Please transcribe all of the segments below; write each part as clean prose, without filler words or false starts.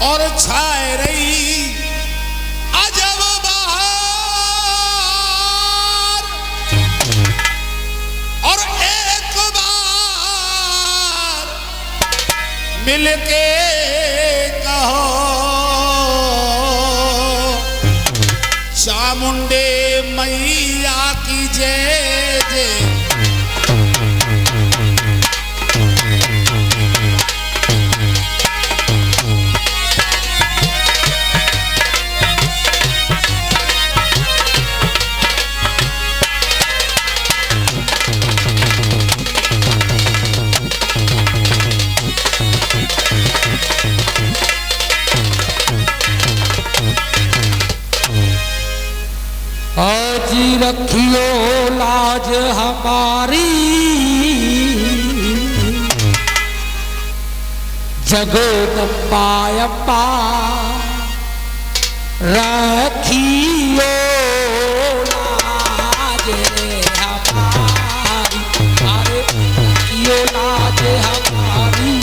और छाए रही अजब बहार। और एक बार मिलके कहो चामुंडे मैया की जय जय। आज रखियो लाज हमारी जगदम्बा अम्बा रखियो लाज हमारी। अरे रखियो लाज हमारी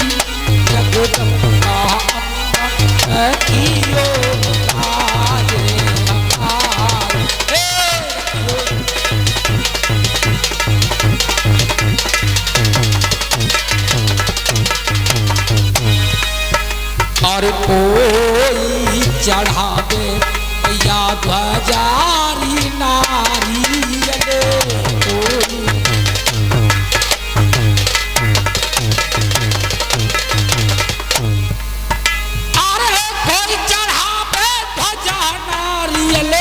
जगदम्बा अम्बा रखियो लाज हमारी। और कोई चढ़ावे या ध्वजारी नारियल कोई। अरे कोई चढ़ावे ध्वजा नारियल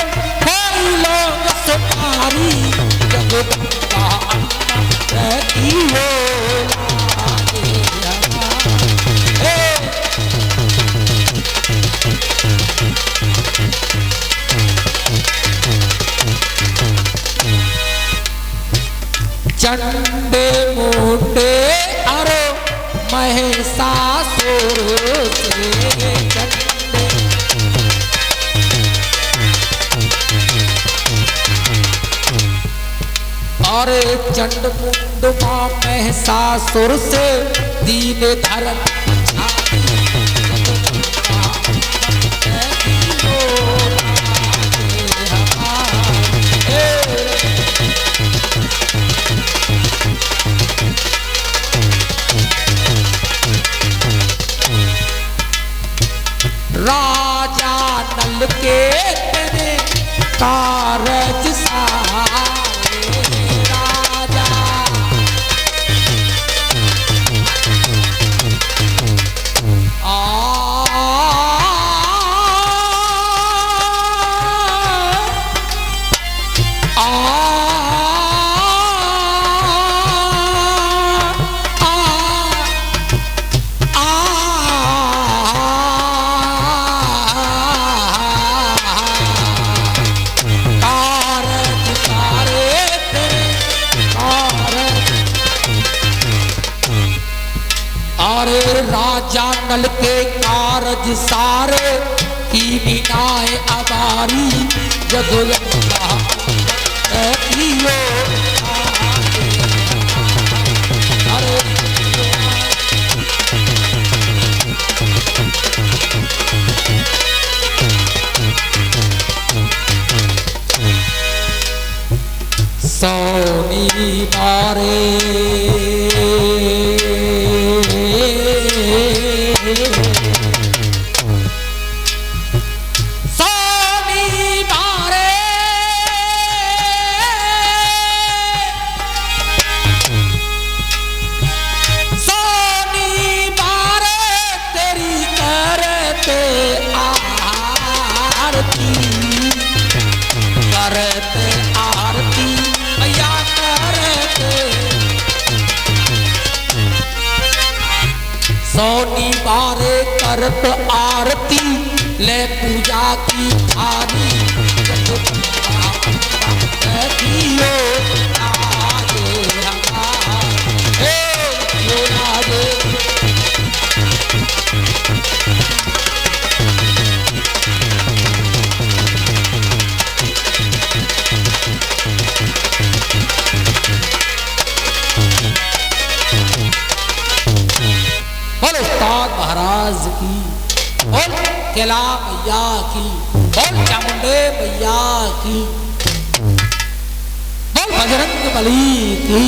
कोई लोग सुपारी जगदम्बा रखियो चंडे मुंडे अरो महिषासुर से चंडे। अरे चंड मुंड मां महिषासुर से दीन धर्म राजा नल के तेरे कारज सारे राजा। अरे राजा नल के कारज सारे की बिनाए अबारी जगदम्बा रखियो। अरे सोनी मारे करते आरती मैया करते। सोनी बारे करत आरती ले पूजा की थाली रखियो लाजे हमारे लाजे। बोलो उस्ताद महाराज की बोल केला मैया की, बोल चामुंडे मैया की, बोल बजरंग बली की।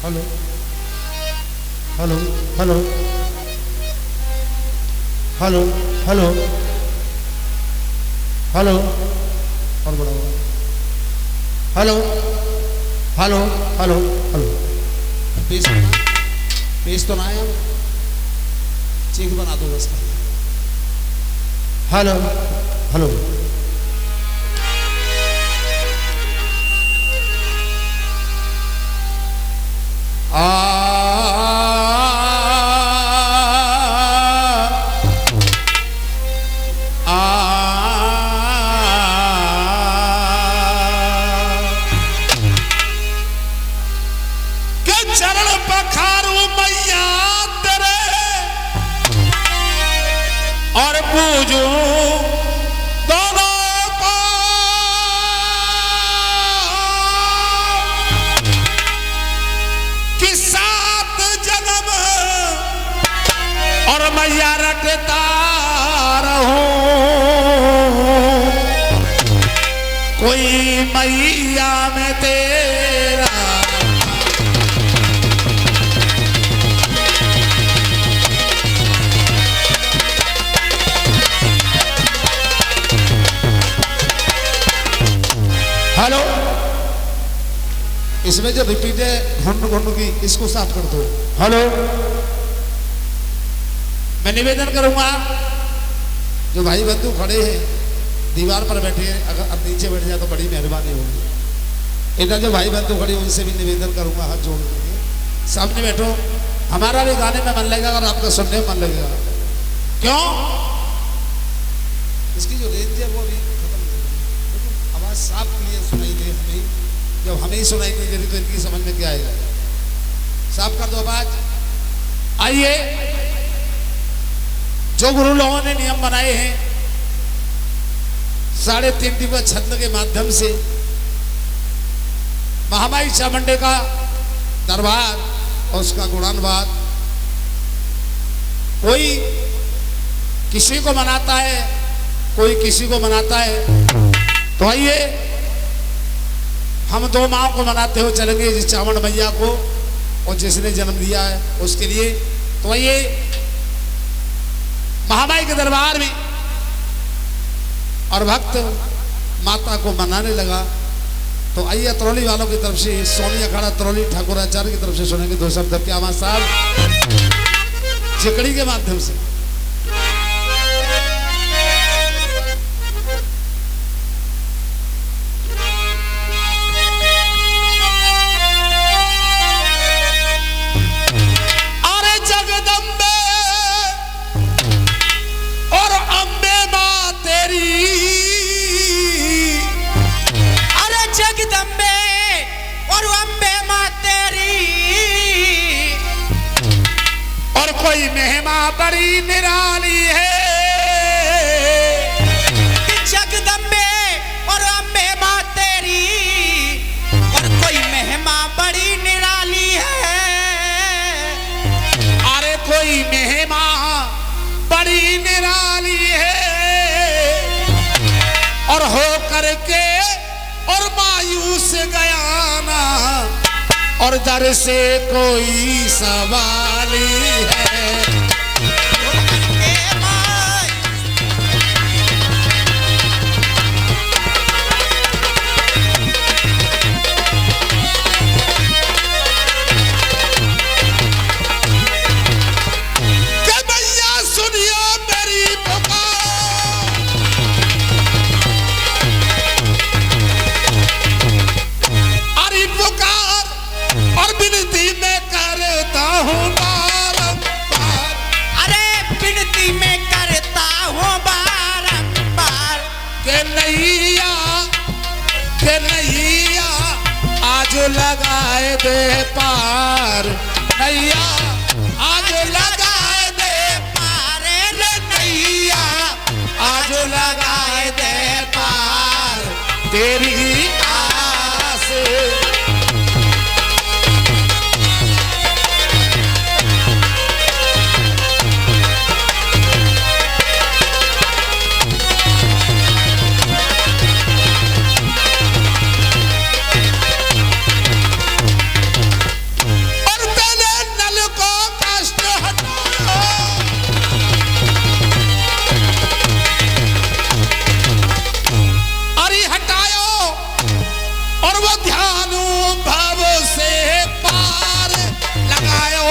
Hello hello hello hello hello hello और बड़ा हुआ हेलो हेलो हेलो हेलो पेश तो ना आया चीख बना दो बस हेलो हेलो चरण पखारू मैया तेरे और पूजू दोनों को कि 7 जन्म और मैया रखता रहूं कोई मैया में तेरा हेलो इसमें जो रिपीट है घंटू की इसको साफ कर दो हेलो मैं निवेदन करूंगा जो भाई बंधु खड़े हैं दीवार पर बैठे हैं अगर अब नीचे बैठ जाए तो बड़ी मेहरबानी होगी इधर जो भाई बंधु खड़े उनसे भी निवेदन करूंगा हाथ जोड़ करके सामने बैठो हमारा भी गाने में मन लगेगा और आपका सुनने में मन लगेगा क्यों इसकी जो रेंज है वो भी आवाज साफ क्लियर सुनाई दे हमें जब हमें ही सुनाई नहीं दे रही तो इनकी समझ में क्या आएगा साफ कर दो आवाज आइए जो गुरु लोगों ने नियम बनाए हैं 3.5 दिवस छंद के माध्यम से महामाई चामुंडे का दरबार और उसका गुणानुवाद कोई किसी को मनाता है कोई किसी को मनाता है तो आइए हम दो माओ को मनाते हुए चलेंगे, जिस चावड़ मैया को और जिसने जन्म दिया है उसके लिए। तो ये महामाई के दरबार में और भक्त माता को मनाने लगा। तो आइए अतरौली वालों की तरफ से सोनी अखाड़ा अतरौली ठाकुराचार्य की तरफ से सुनेंगे दो शब्द क्या आवाज साहब चिकड़ी के माध्यम से। अरे जगदम्बे और अम्बे मां तेरी, अरे जगदम्बे और अम्बे मां तेरी, और कोई महिमा बड़ी निराली है। जगदम्बे और अम्बे मां तेरी, और कोई महिमा बड़ी निराली है। अरे कोई महिमा बड़ी निराली है। और हो करके और मायूस गया ना, और दर से कोई सवाल है। कि भैया सुनियो मेरी पुकार, अरे पुकार और विनती में करता हूँ बारंबार। अरे विनती में करता हूँ बारंबार, के नैया आज लगाए दे पार, नैया आज लगाए दे पार रे नैया आज लगाए दे पार। तेरी आस और तेरे नल को कष्ट हटाओ, अरे हटाओ और वो ध्यान भाव से पार लगायो।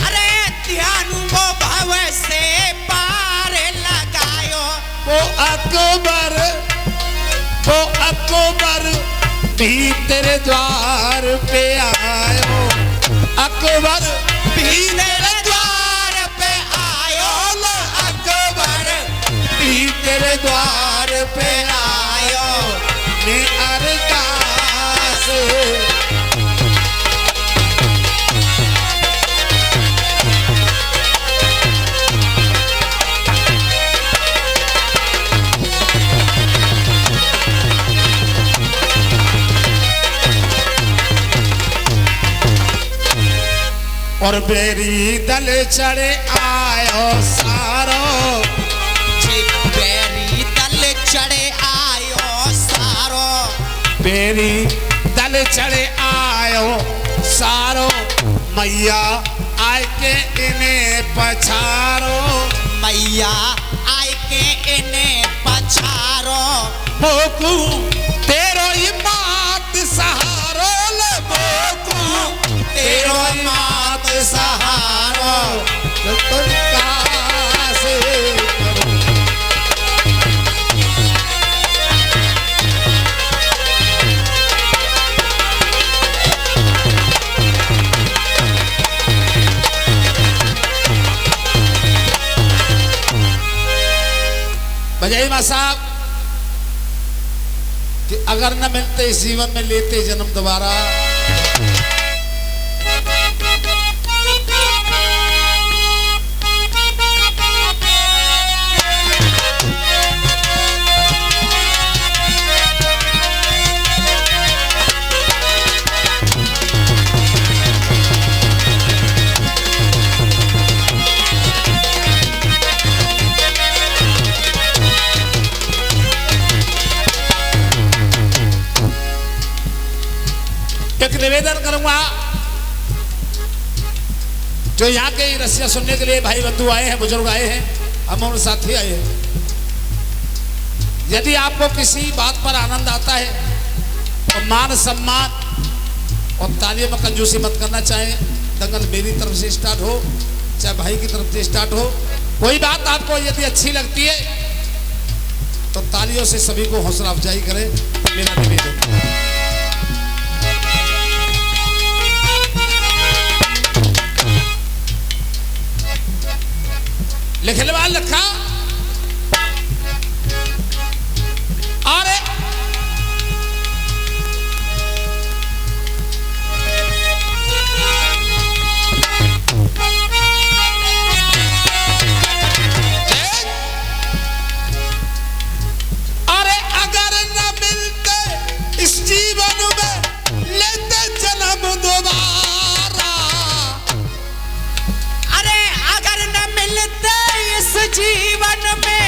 अरे ध्यान वो भाव से पार लगायो। वो अकबर भी तेरे द्वार पे आयो, अकबर भी तेरे द्वार पे आयो, अकबर भी तेरे द्वार पे आयो। ने अरदास और बेरी दल चढ़े आयो सारो, बेरी दल चढ़े आयो सारो, बेरी दल चढ़े आयो सारो। मैया आय के इन्हें पछारो, मैया आय के इन्हें पछारो। मोकू तेरो ही मात सहारो, ले मोकू तेरो ही मात सहारो। से बजाई मां साहब कि अगर न मिलते इस जीवन में लेते जन्म दोबारा, एक निवेदन करूंगा, जो यहाँ के रसिया सुनने के लिए भाई बंधु आए हैं, बुजुर्ग आए हैं, हम और साथी आए हैं, यदि आपको किसी बात पर आनंद आता है तो मान सम्मान और तालियों में कंजूसी मत करना। चाहे दंगल मेरी तरफ से स्टार्ट हो, चाहे भाई की तरफ से स्टार्ट हो, कोई बात आपको यदि अच्छी लगती है तो तालियों से सभी को हौसला अफजाई करें, तो मेरा निवेदन। लिखने वाला लिखा, अरे अगर न मिलते इस जीवन में लेते जन्म दोबारा, अरे अगर न मिलते इस जीवन में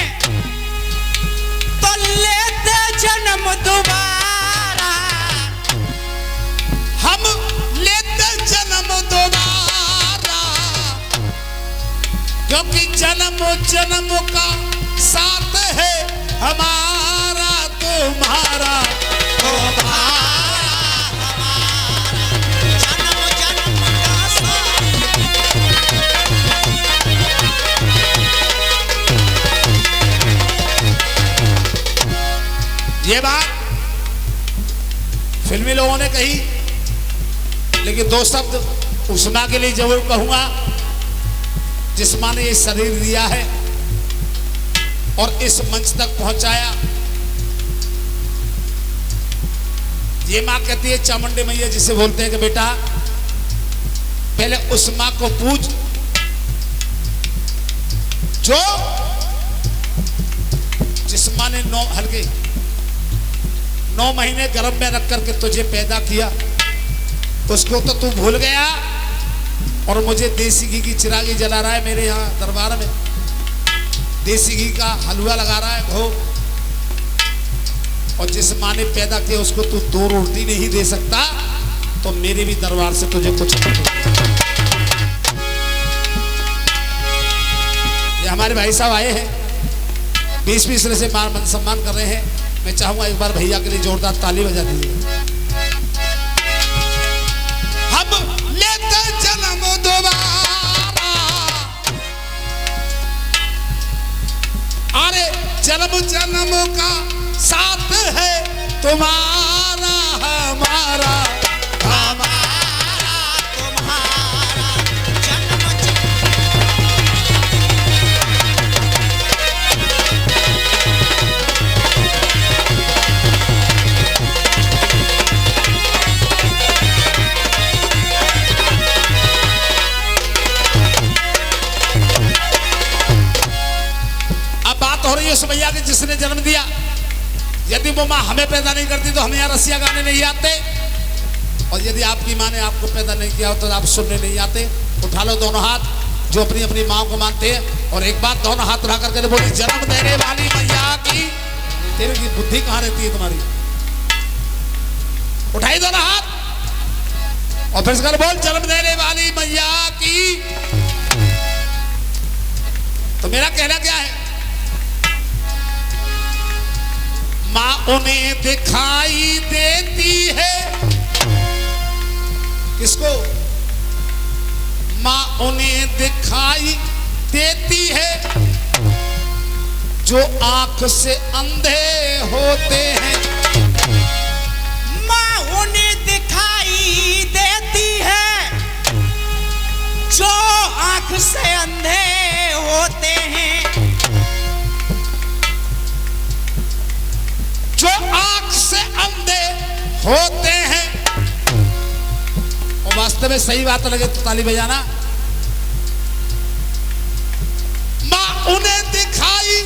तो लेते जन्म दोबारा, हम लेते जन्म दोबारा, क्योंकि जन्म जन्म का साथ है हमारा तुम्हारा, जन्म जन्म का साथ। ये बात फिल्मी लोगों ने कही, लेकिन दो शब्द उस मां के लिए जरूर कहूंगा जिस मां ने ये शरीर दिया है और इस मंच तक पहुंचाया। ये मां कहती है, चामुंडे मैया जिसे बोलते हैं कि बेटा पहले उस मां को पूज जो जिस मां ने 9 महीने गर्भ में रख करके तुझे पैदा किया, उसको तो तू भूल गया और मुझे देसी घी की चिरागी जला रहा है। मेरे यहाँ दरबार में देसी घी का हलवा लगा रहा है भोग, और जिस माँ ने पैदा किया उसको तू 2 रोटी नहीं दे सकता, तो मेरे भी दरबार से तुझे कुछ नहीं। ये हमारे भाई साहब आए हैं, 20 से मान सम्मान कर रहे हैं। मैं चाहूंगा एक बार भैया के लिए जोरदार ताली बजा दीजिए। हम लेते जन्म दोबारा, अरे जन्म जन्म का साथ है तुम्हारा हमारा, उस भैया के जिसने जन्म दिया। यदि वो माँ हमें पैदा नहीं करती तो हम यहाँ रसिया गाने नहीं आते, और यदि आपकी माँ ने आपको पैदा नहीं किया हो तो आप सुनने नहीं आते। उठा लो दोनों हाथ जो अपनी अपनी माँ को मानते हैं, और एक बात दोनों हाथ उठा करके बोली, जन्म देने वाली मैया की। तेरे की बुद्धि कहाँ रहती है तुम्हारी? उठाई दोनों हाथ और फिर कर बोल, जन्म देने वाली मैया की। तो मेरा कहना क्या है, माँ उन्हें दिखाई देती है। किसको? माँ उन्हें दिखाई देती है जो आंख से अंधे होते हैं। माँ उन्हें दिखाई देती है जो आंख से अंधे होते हैं। जो आंख से अंधे होते हैं। और वास्तव में सही बात लगे तो ताली बजाना। माँ उन्हें दिखाई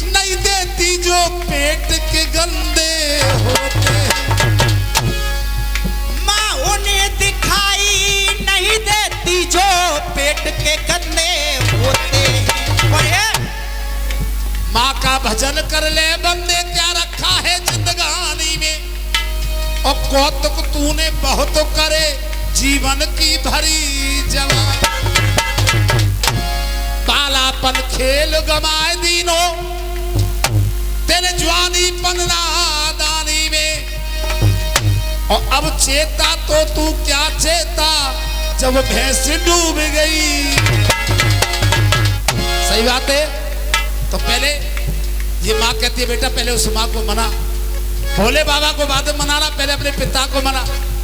नहीं देती जो पेट के गंदे होते हैं। माँ उन्हें दिखाई नहीं देती जो पेट के गंदे होते हैं। माँ का भजन कर ले बंदे, क्या रखा है जिंदगानी में। और कौतुक तूने बहुत करे जीवन की भरी जवा, बालापन खेल गमाए दीनों तेरे जवानी पन नादानी में, और अब चेता तो तू क्या चेता जब भैंस डूब गई। सही बात है। तो पहले ये माँ कहती है बेटा पहले उस माँ को मना, भोले बाबा को बाद में मनाना, पहले अपने पिता को मना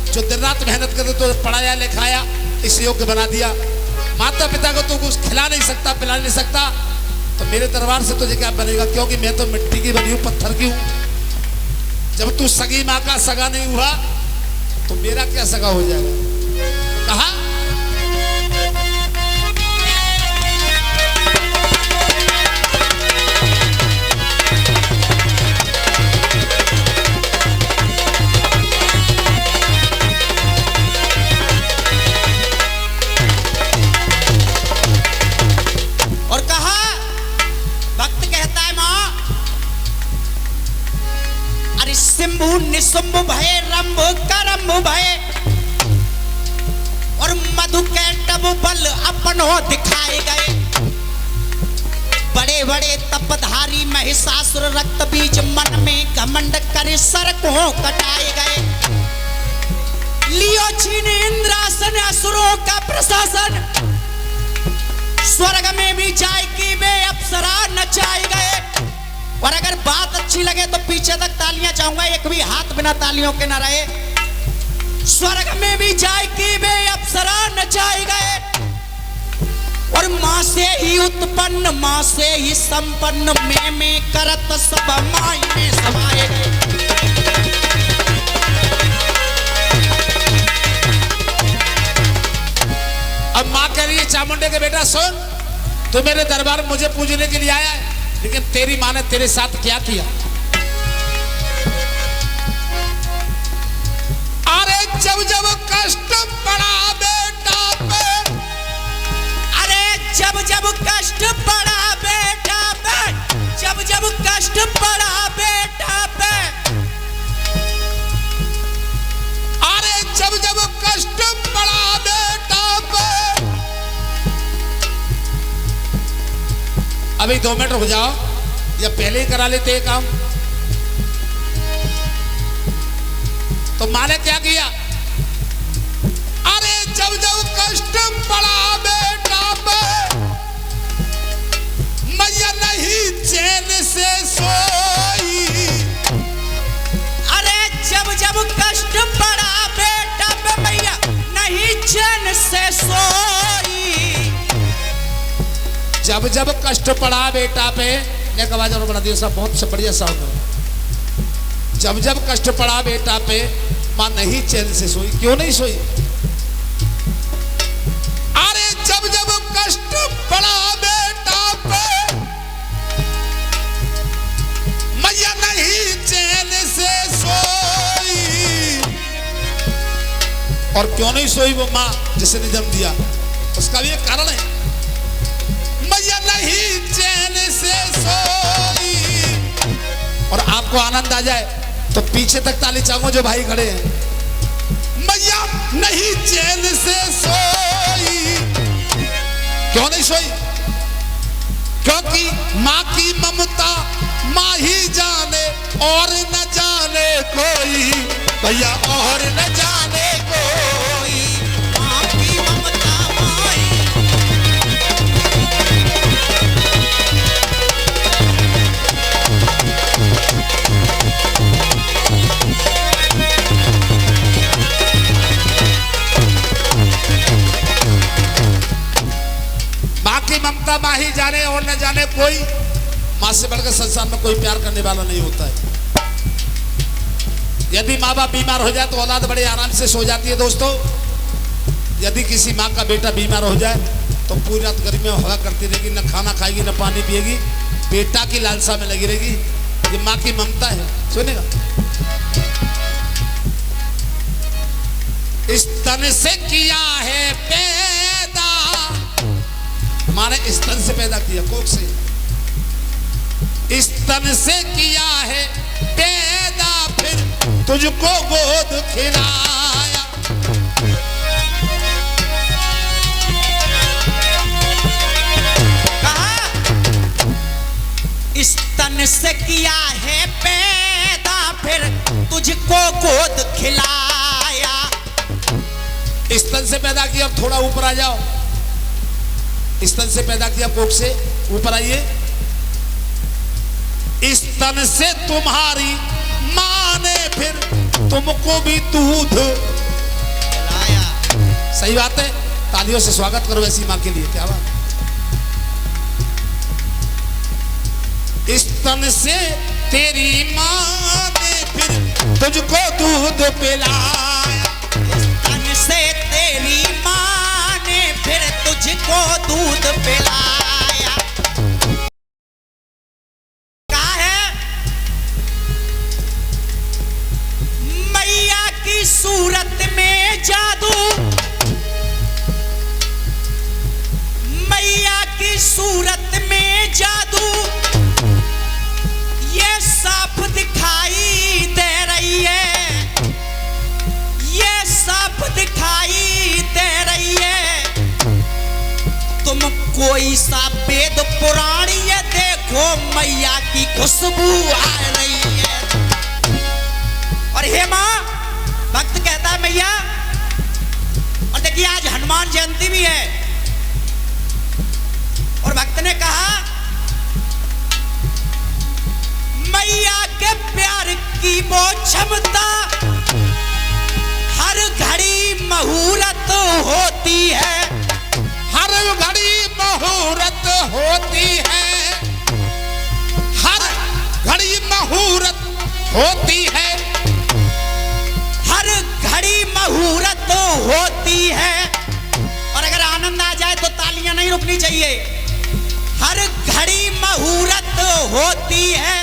जो दिन रात मेहनत करते तो पढ़ाया लिखाया इस योग्य बना दिया। माता पिता को तू कुछ खिला नहीं सकता पिला नहीं सकता, तो मेरे दरबार से तुझे क्या बनेगा, क्योंकि मैं तो मिट्टी की बनी हूँ पत्थर की हूँ। जब तू सगी माँ का सगा नहीं हुआ तो मेरा क्या सगा हो जाएगा। कहा और कहा भक्त कहता है मां, अरे सिंभु निशुंभ भय रंभ करम्भ भय, और मधु कैटभ बल अपनो दिखाए गए, बड़े बड़े तपधारी महिषासुर रक्त बीज मन में घमंड कर सर को कटाए गए, लियो छीन इंद्रासन असुरों का प्रशासन, स्वर्ग में भी जाए कि वे अप्सरा नचाए गए। और अगर बात अच्छी लगे तो पीछे तक तालियां चाहूंगा, एक भी हाथ बिना तालियों के ना रहे। स्वर्ग में भी जाए कि वे अप्सरा नचाए गए, और मां से ही उत्पन्न मां से ही संपन्न में करत सब माई में समाये गए। अब माँ कह रही है चामुंडे के बेटा सुन, तू मेरे दरबार में मुझे पूजने के लिए आया है, लेकिन तेरी माँ ने तेरे साथ क्या किया। अरे जब जब कष्ट पड़ा बेटा पे, अरे जब जब कष्ट पड़ा बेटा पे, जब जब कष्ट पड़ा बेटा पे, अरे जब जब कष्ट पड़ा बेटा पे। अभी 2 मिनट रुक जाओ, या पहले ही करा लेते हैं काम। तो माँ ने क्या किया, अरे जब जब कष्ट पड़ा बेटा पे, मैया नहीं चैन से सोई। अरे जब जब कष्ट पड़ा बेटा पे मैया नहीं चैन से सोई। जब जब कष्ट पड़ा बेटा पे, एक आवाज और बढ़ा दिया साहब, बहुत बढ़िया साउंड है। जब जब कष्ट पड़ा बेटा पे मां नहीं चैन से सोई। क्यों नहीं सोई, अरे जब जब कष्ट पड़ा बेटा पे, मैया नहीं चैन से सोई। और क्यों नहीं सोई वो मां जिसने जन्म दिया, उसका भी एक कारण है, मैया नहीं चैन से सोई। और आपको आनंद आ जाए तो पीछे तक ताली चाहूंगा जो भाई खड़े हैं। मैया नहीं चैन से सोई। क्यों नहीं सोई, क्योंकि माँ की ममता माँ ही जाने और न जाने कोई, भैया और न जाने कोई। माँ की ममता माई। माँ की ममता माँ ही जाने और न जाने कोई। माँ से बढ़कर संसार में कोई प्यार करने वाला नहीं होता है। यदि माँ बाप बीमार हो जाए तो औलाद बड़े आराम से सो जाती है दोस्तों। यदि किसी माँ का बेटा बीमार हो जाए तो पूरी रात गर्मी में हवा करती रहेगी, न खाना खाएगी न पानी पिएगी, बेटा की लालसा में लगी रहेगी। ये माँ की ममता है। सुनेगा, इस तन से किया है पैदा, माँ ने इस तन से पैदा किया, कोख से। इस तन से किया है पैदा, फिर तुझको गोद खिलाया। कहा इस तन से किया है पैदा फिर तुझको गोद खिलाया। इस तन से पैदा किया, अब थोड़ा ऊपर आ जाओ। इस तन से पैदा किया, कोख से ऊपर आइए। इस तन से तुम्हारी मां ने फिर तुमको भी दूध खिलाया। सही बात है, तालियों से स्वागत करो ऐसी मां के लिए। क्या बात। इस तन से तेरी मां ने फिर तुझको दूध पिलाया। इस तन से तेरी मां ने फिर तुझको दूध पिलाया। कहा है मैया की सूरत में जादू, मैया की सूरत में जादू ये साफ दिखाई दे रही है, ये साफ दिखाई दे रही है। तुम कोई सा वेद पुराण ये देखो मैया की खुशबू आ रही है। और हे मां, भक्त कहता है मैया, और देखिए आज हनुमान जयंती भी है, और भक्त ने कहा मैया के प्यार की वो क्षमता हर घड़ी मुहूर्त होती है, हर घड़ी मुहूर्त होती है, हर घड़ी मुहूर्त होती है, हर घड़ी मुहूर्त होती है। और अगर आनंद आ जाए तो तालियां नहीं रुकनी चाहिए। हर घड़ी मुहूर्त होती है।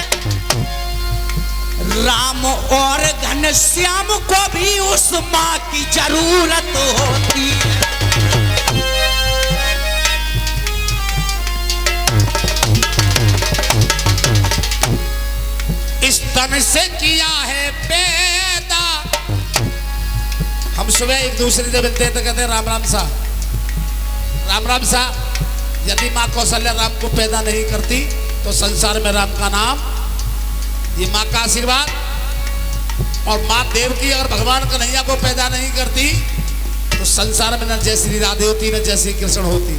राम और घनश्याम को भी उस मां की जरूरत होती है। इस तन से किया है पैदा। हम सुबह एक दूसरे से मिलते हैं तो कहते हैं राम राम सा, राम राम सा। यदि माँ कौशल्या राम को पैदा नहीं करती तो संसार में राम का नाम, ये माँ का आशीर्वाद। और माँ देवकी अगर भगवान कन्हैया को पैदा नहीं करती तो संसार में न जय श्री राधे होती न जय श्री कृष्ण होती।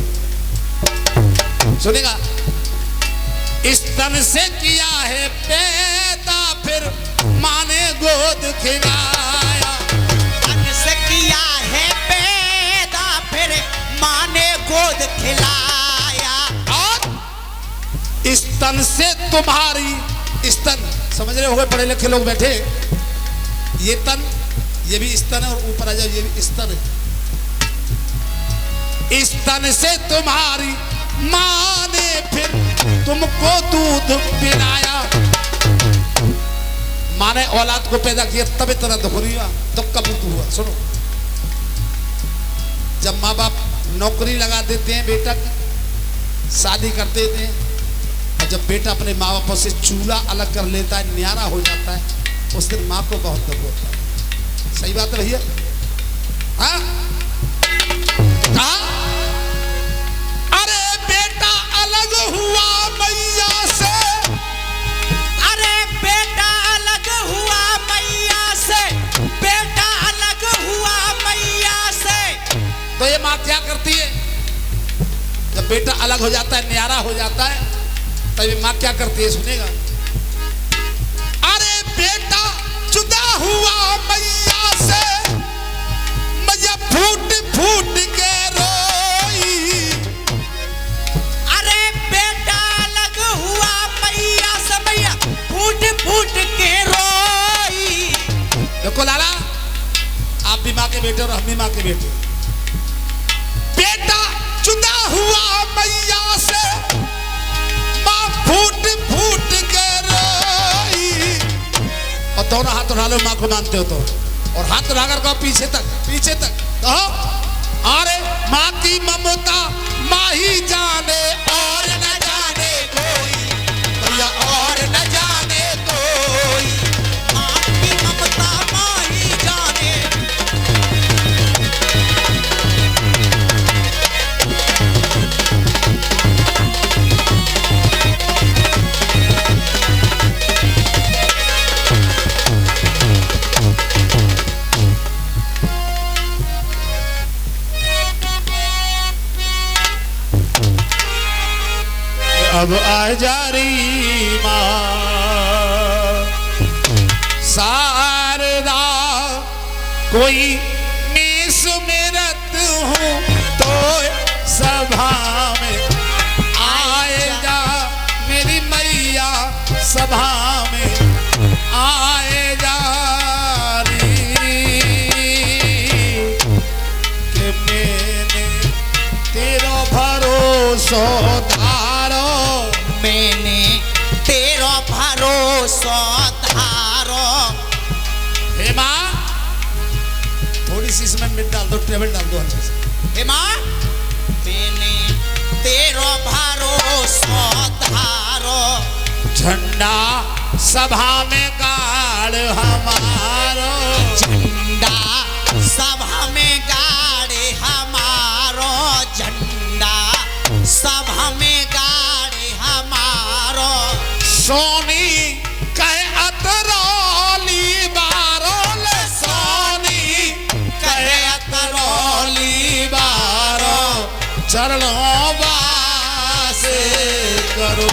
सुनेगा, इस तन से किया है पैदा फिर माँ ने गोद खिलाया। तन से किया है पैदा फिर माँ ने गोद खिलाया। और इस तन से तुम्हारी, इस तन समझ रहे होंगे पढ़े लिखे लोग बैठे, ये तन, ये भी स्तन है, और ऊपर आ जाओ ये भी स्तन है। इस तन से तुम्हारी मां ने फिर तुमको दूध पिलाया। मां ने औलाद को पैदा किया तब इतना दुख हुआ, तो कब दुख हुआ। सुनो, जब माँ बाप नौकरी लगा देते हैं बेटा की, शादी कर देते हैं, और जब बेटा अपने माँ बापों से चूल्हा अलग कर लेता है, न्यारा हो जाता है, उस दिन माँ को बहुत दुख होता है। सही बात है भैया। हाँ, अरे बेटा अलग हुआ मैया से, अरे बेटा अलग हुआ मैया से, बेटा अलग हुआ मैया से। तो ये माँ क्या करती है? जब बेटा अलग हो जाता है, न्यारा हो जाता है, तब ये माँ क्या करती है? सुनेगा, अरे बेटा जुदा हुआ मैया से, मैया फूट फूट के रोई। अरे बेटा अलग हुआ मैया से, मैया फूट फूट के रोई। देखो लाला, आप भी माँ के बेटे और हम भी माँ के बेटे। बेटा जुदा हुआ मैया से, माँ फूट फूट के रोई। और दोनों हाथ उठा लो, माँ को मानते हो तो, और हाथ उठाकर कहो पीछे तक, पीछे तक कहो, अरे माँ की ममता माँ ही जाने और न जाने कोई, भैया और न जाने कोई। माँ की ममता अब आ जा री माँ शारदा कोई मैं सुमिरत हूँ तो सभा में आए जा मेरी मैया सभा में आए जा री कि मैंने तेरा भरोसा धारो मैंने तेरा भरोसा धारो। हे माँ थोड़ी सी इसमें मिट डाल दो टेबल डाल दो अच्छे से। हे माँ मैंने तेरा भरोसा धारो झंडा सभा में गाड़ हमारो झंडा सभा में गाड़े हमारो झंडा सभा में गाड़े हमारो। सोनी कहे अतरौली बारोल सोनी कहे अतरौली बारो चरणों वास करो।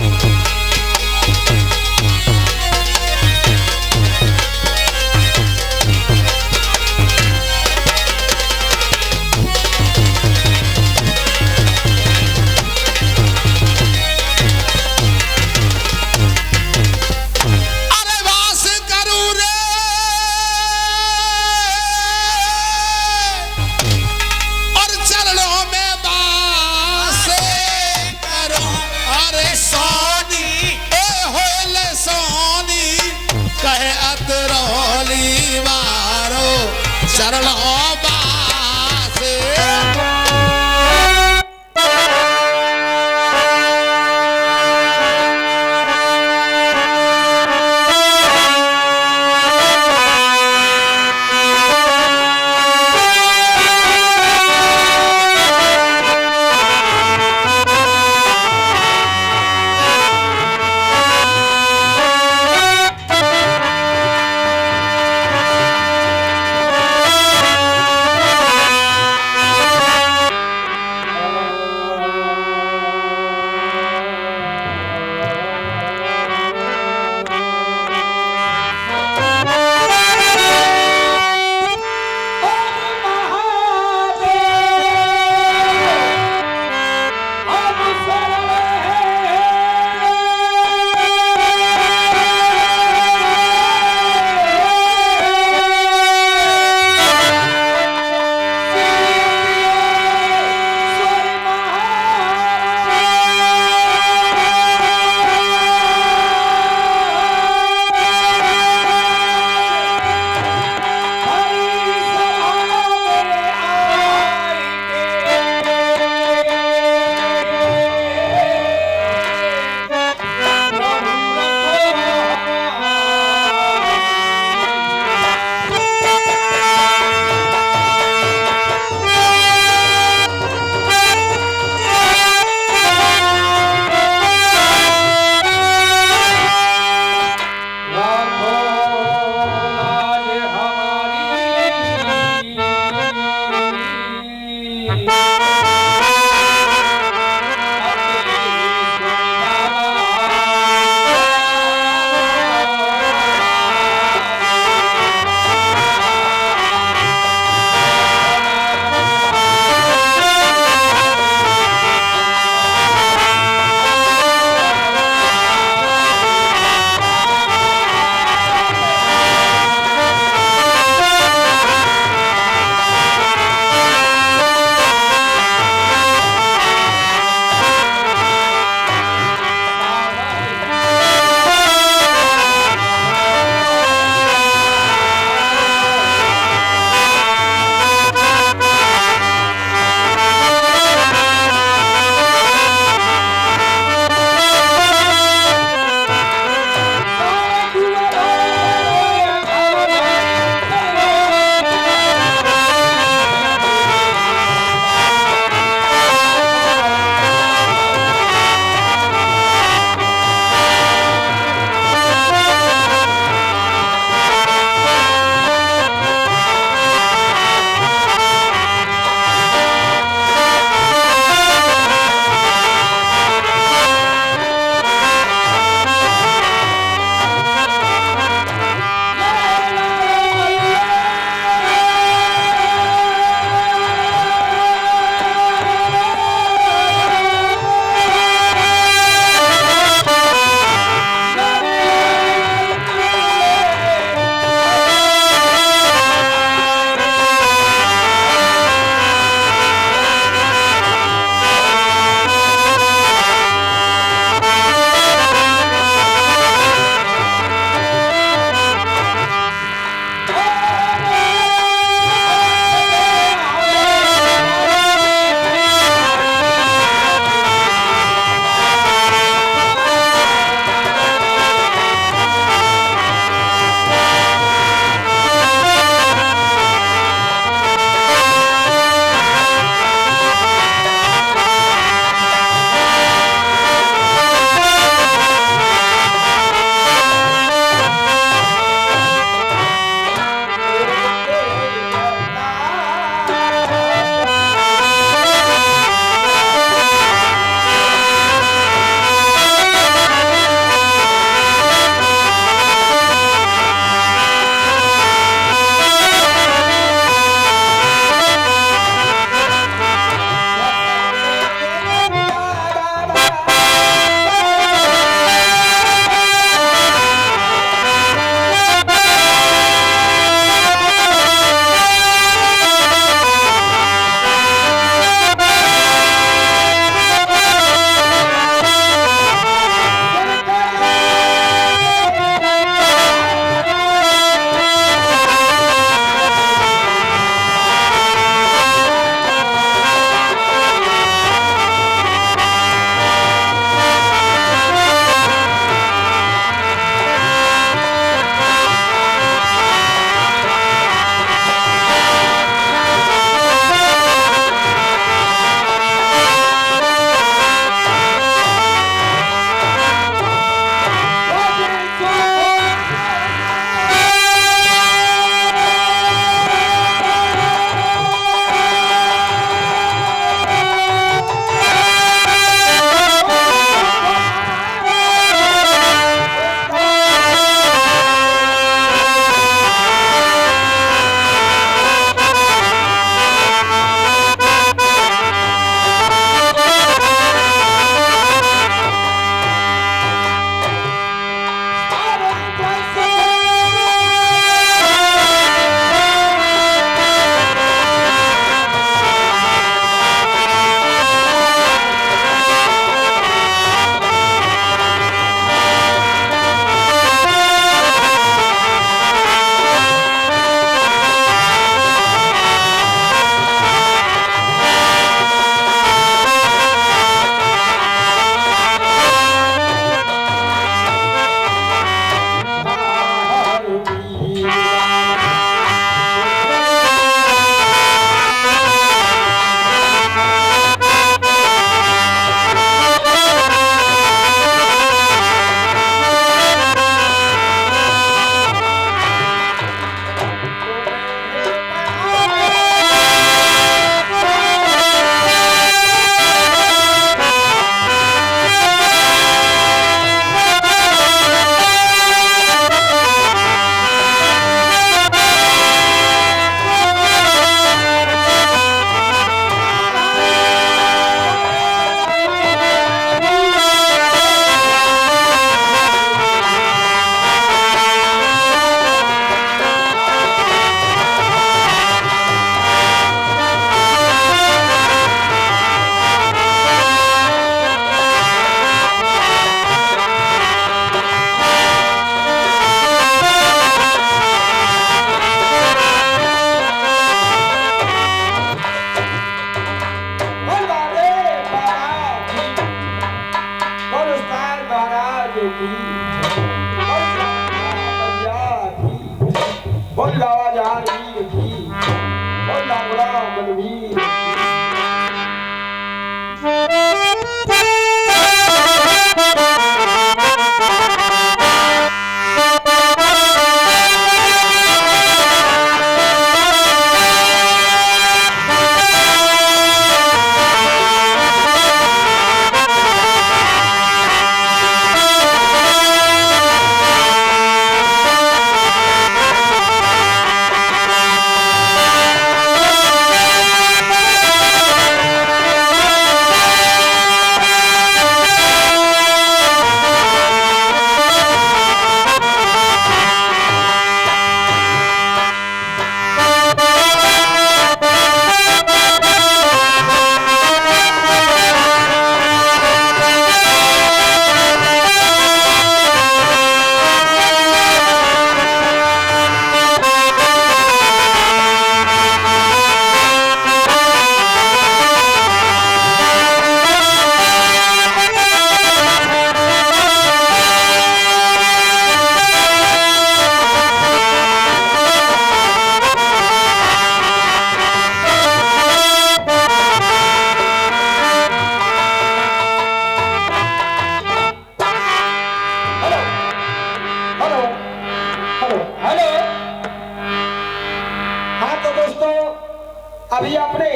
अभी आपने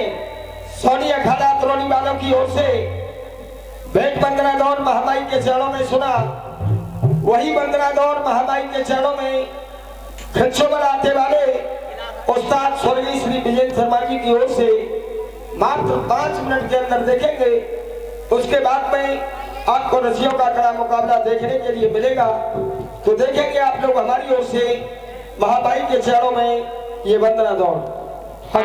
सोनी अखाड़ा तरोनी वालों की ओर से भेंट वंदना दौर महामाई के चरणों में सुना। वही वंदना दौर महामाई के चरणों में खिच्चों आते वाले उस्ताद स्वर्गीय श्री विजय शर्मा जी की ओर से मात्र 5 मिनट के अंदर देखेंगे। उसके बाद में आपको रसियों का कड़ा मुकाबला देखने के लिए मिलेगा। तो देखेंगे आप लोग हमारी ओर से महामाई के चरणों में ये वंदना दौर। हाँ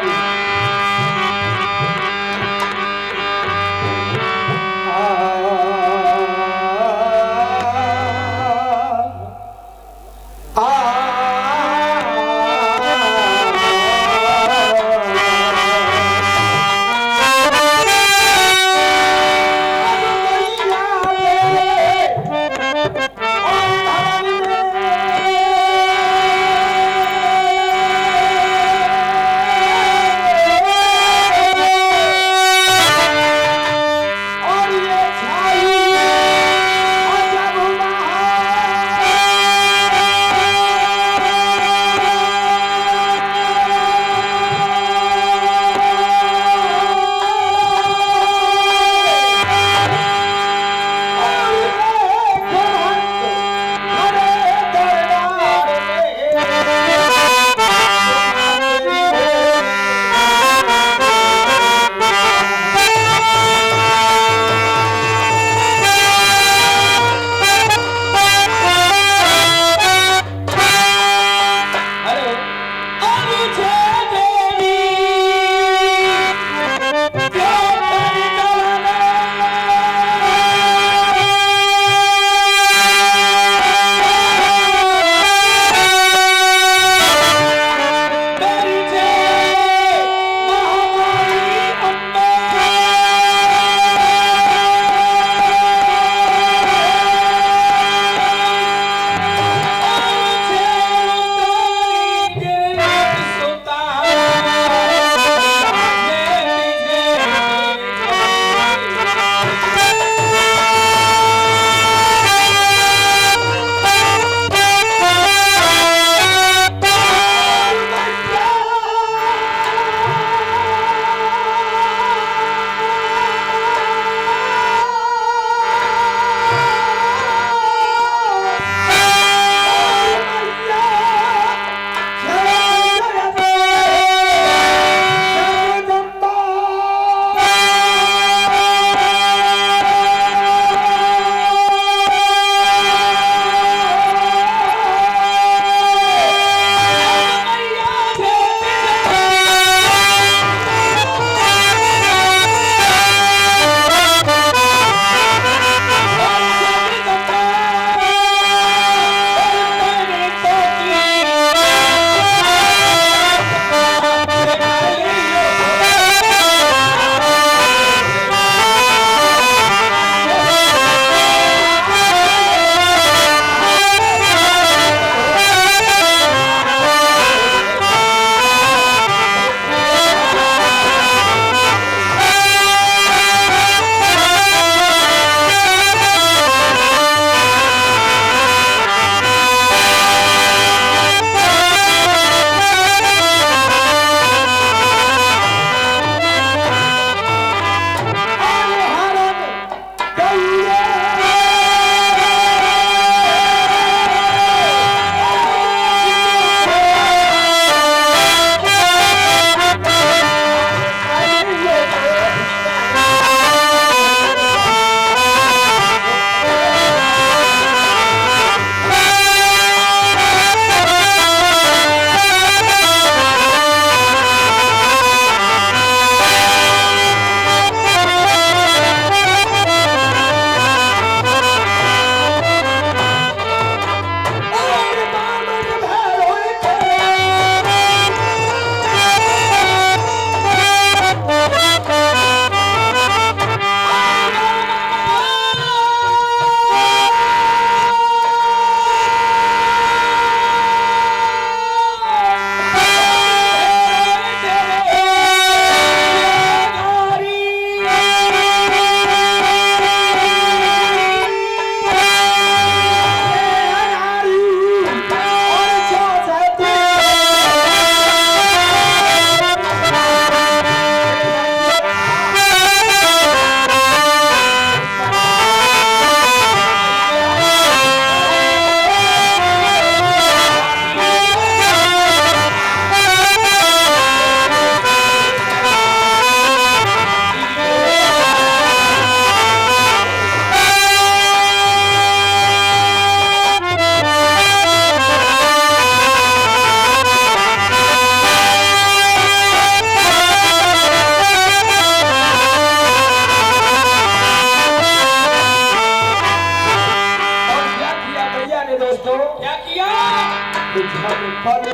अभी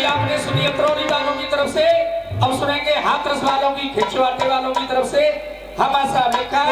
आपने सुनी अतरौली वालों की तरफ से, अब सुनेंगे हाथरस वालों की, खिंचवाटे वालों की तरफ से। हमारा साहब लिखा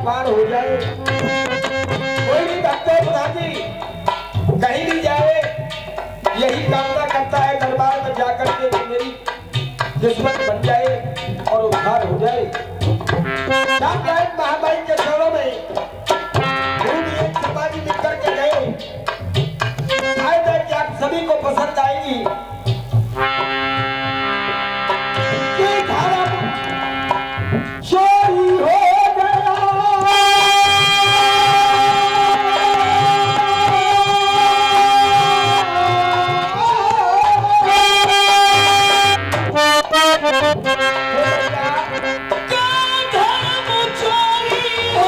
पार हो जाए। कोई भी भक्त पिताजी कहीं भी जाए यही कामना करता है दरबार में जाकर के कि मेरी किस्मत बन जाए और उद्धार हो जाए। साप्ताहिक महामाई के चरणों में एक समाधि लिख करके गए, शायद है कि आप सभी को पसंद आएगी। चोरी हो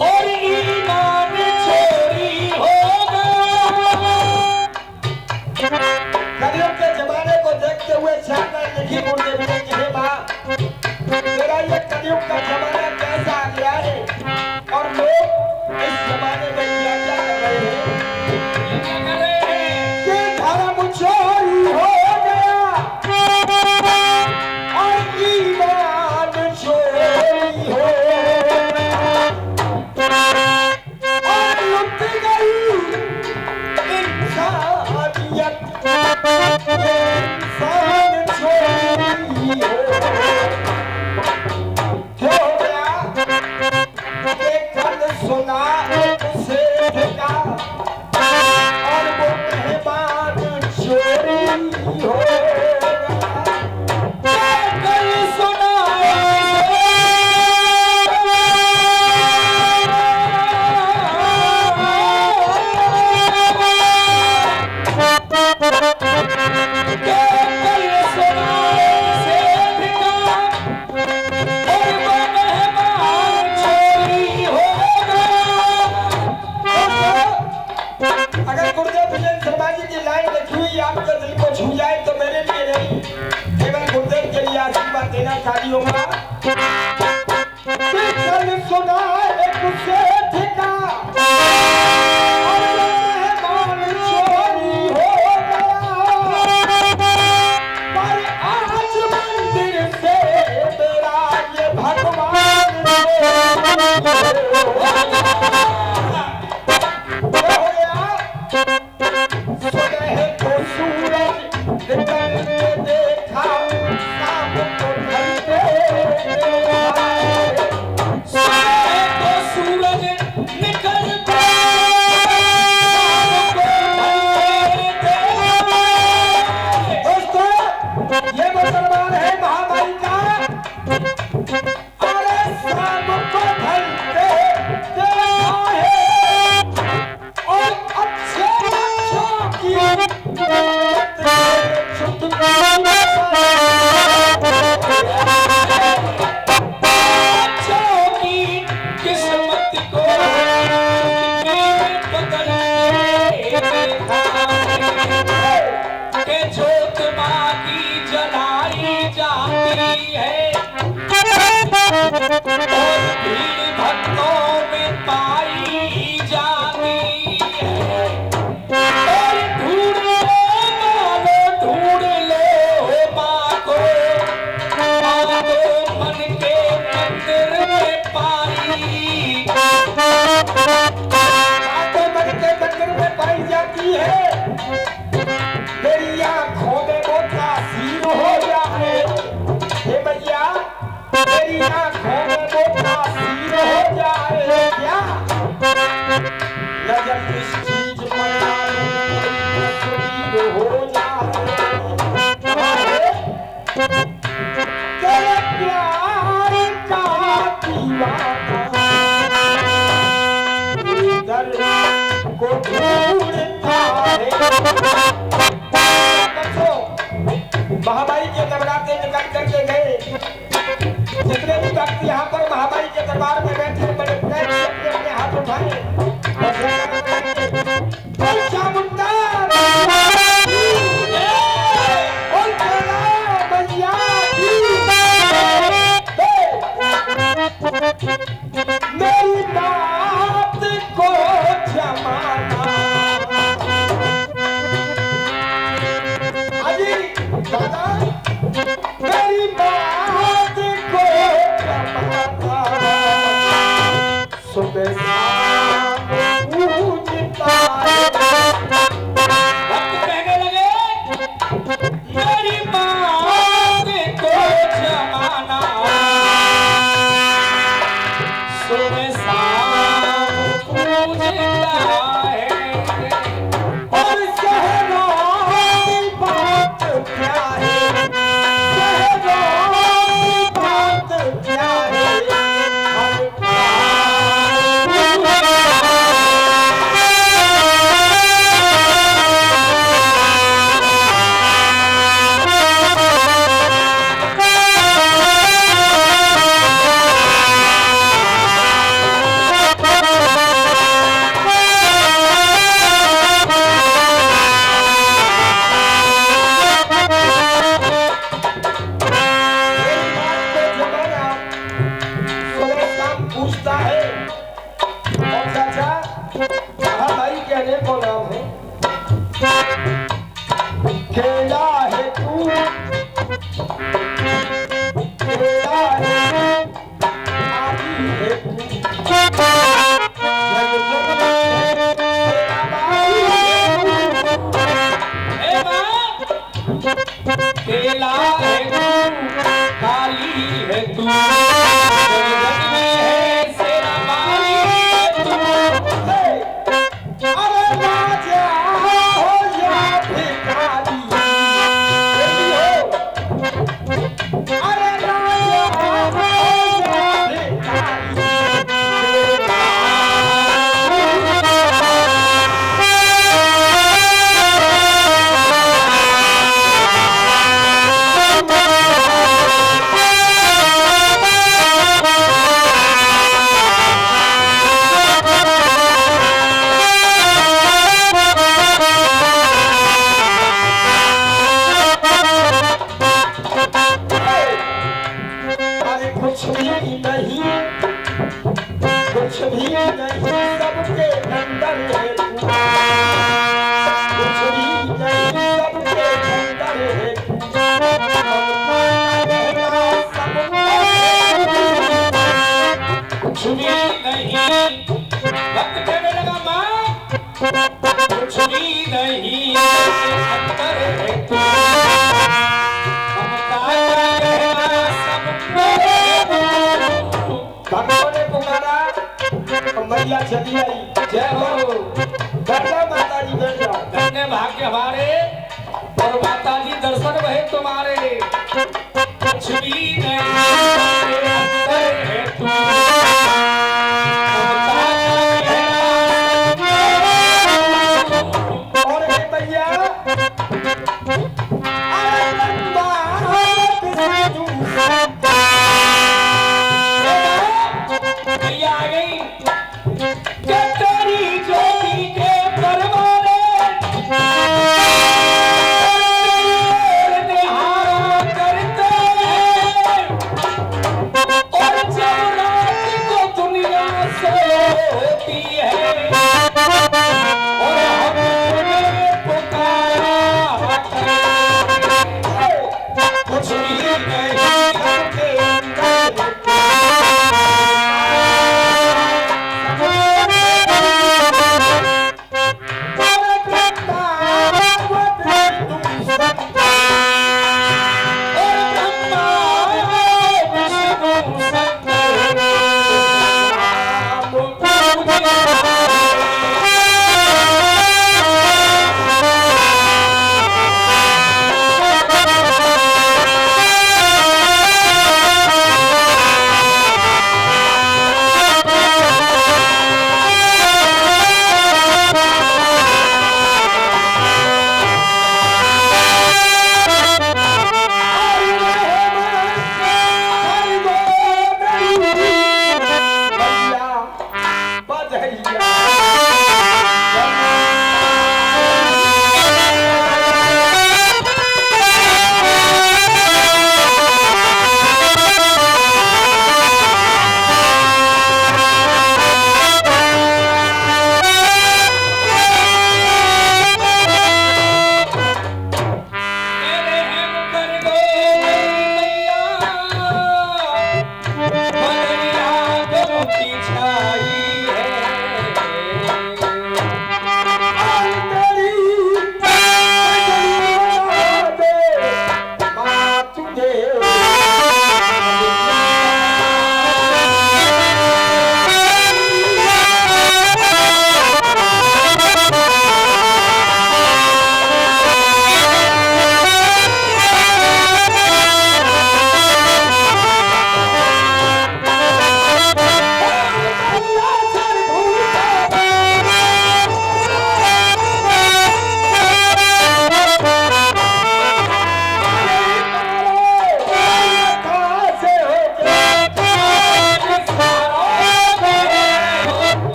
और ईमान छोड़ शादी होगा कल सुना एक सेठ का और मेहमान चोरी हो गया पर आज मंदिर से मेरा ये भगवान सुबह को सूरज निकलते देखा शाम को ढलते सुबह को सूरज निकलता शाम को ढलते। दोस्तों ये मुसलमान है महामारी का अरे शाम को ढलते देखा है और अच्छे बच्चों की बच्चों की किस्मत को बदल के जोत माँ की जलाई जाती है और भीड़ भक्तों में पाई जाती है। और ढूंढ लो माँ को माँ को मन के मंदिर में पाई। आपको मन के मंदिर में पाई जाती है मेरी आंखों में वो तासीर हो जाए हे भैया मेरी आंखों में वो तासीर हो जाए क्या नजर किस चीज पर तस्वीर हो जाए तेरे प्यार का दीवाना इधर को ढूंढता है बच्चों महामारी के नवरात्रे निकल करके गए जितने भी भक्त यहाँ पर महामारी के दरबार में बैठे बड़े प्रेम से अपने हाथ उठाए और चामुंडा और केला भैया मेरी बात को जमाना अजी दादा मेरी बात को जमाना सुबह शाम पूजता है भक्त कहने लगे मेरी बात को जमाना सुबह शाम पूजता है। और शहरों की बात क्या है शहरों की बात क्या है पूछता है और चाचा महामारी के अनेकों नाम है केला है तू केला है आदि है तू जग जग में तेरा भाई है तू। हे माँ, केला है तू काली है तू जग में है शेरा वाली है तू। अरे राजे नहीं, कुछ भी नहीं, सबके अंदर है तू। कुछ भी नहीं, सबके अंदर है तू। कुछ भी नहीं, वक्त कहने लगा माँ, कुछ भी नहीं, अंदर है तू। ममता का कहना सब में है तू। भक्तों ने पुकारा, मैया चली आई। जय हो, बैठ जाओ माता जी, बैठ जाओ। धन्य भाग्य हमारे और माता जी दर्शन भय तुम्हारे। कुछ भी नहीं, अंदर है तू। ममता का कहना और हे मैया, भैया आ गई कि तेरी ज्योति के परवाने निहारा करते हैं। और जब रात को दुनिया सोती है और हम तुम्हें पुकारा करते हैं। कुछ भी नहीं, के अंदर है तू। और ब्रह्मा विष्णु शंकर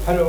हेलो